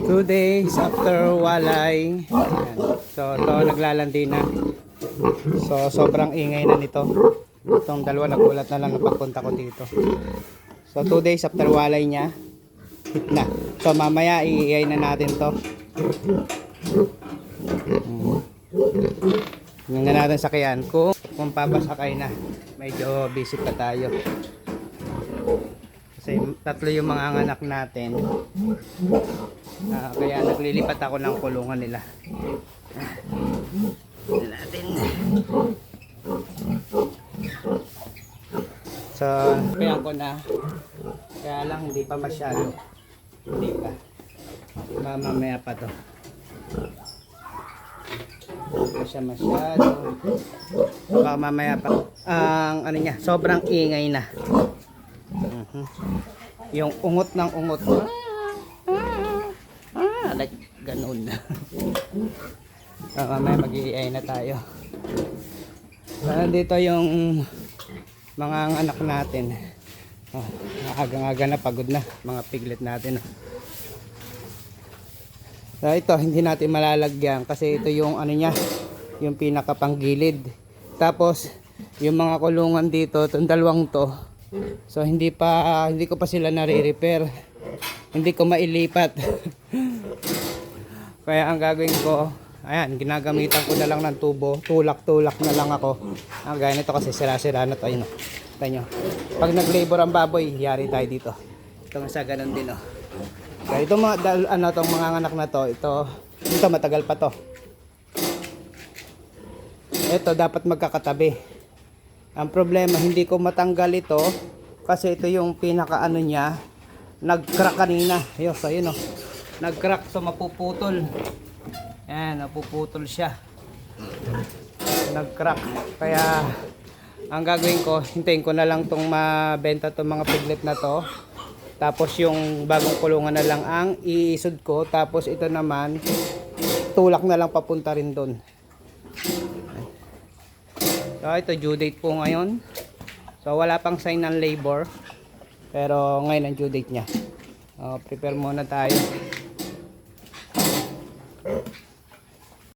2 days after walay. Ayan. So ito naglalandi na. So sobrang ingay na nito. Itong dalawa nagulat na lang na pagpunta ko dito. So 2 days after walay niya, hit na. So mamaya iiyay na natin to. Yung na natin sakyan kung papasakay na. Medyo busy pa tayo. Kasi tatlo yung mga anak natin. Kaya naglilipat ako ng kulungan nila. Natin. So, kaya ko na. Kaya lang hindi pa masyado. Hindi pa. Mamaya pa to. Hindi pa siya masyado. Baka mamaya pa. Ang ano niya, sobrang ingay na. Yung ungot ng ungot. Like ganun. Mamaya mag-iay na tayo. Dito yung mga anak natin. Agang-aga na, pagod na. Mga piglet natin. So ito, hindi natin malalagyan kasi ito yung ano niya, yung pinakapanggilid. Tapos, yung mga kulungan dito, itong dalawang to. So hindi ko pa sila nare-repair. Hindi ko mailipat. Kaya ang gagawin ko, ayan, ginagamitan ko na lang ng tubo. Tulak-tulak na lang ako. Ang gaya nito kasi sira-sira na to. Ayun, ito nyo. Pag nag-labor ang baboy, yari tayo dito. Ito nga sa ganun din. Kaya itong itong mga anak na to, ito matagal pa to. Ito dapat magkakatabi. Ang problema, hindi ko matanggal ito kasi ito yung pinaka ano niya, nag-crack kanina. Ayun, so yun nag-crack, so mapuputol. Ayan, napuputol siya. Nag-crack. Kaya ang gagawin ko, hintayin ko na lang tong mabenta tong mga piglet na to. Tapos yung bagong kulungan na lang ang iisod ko. Tapos ito naman, tulak na lang papunta rin doon. So ito due date po ngayon. So wala pang sign ng labor. Pero ngayon ang due date niya. Prepare muna tayo.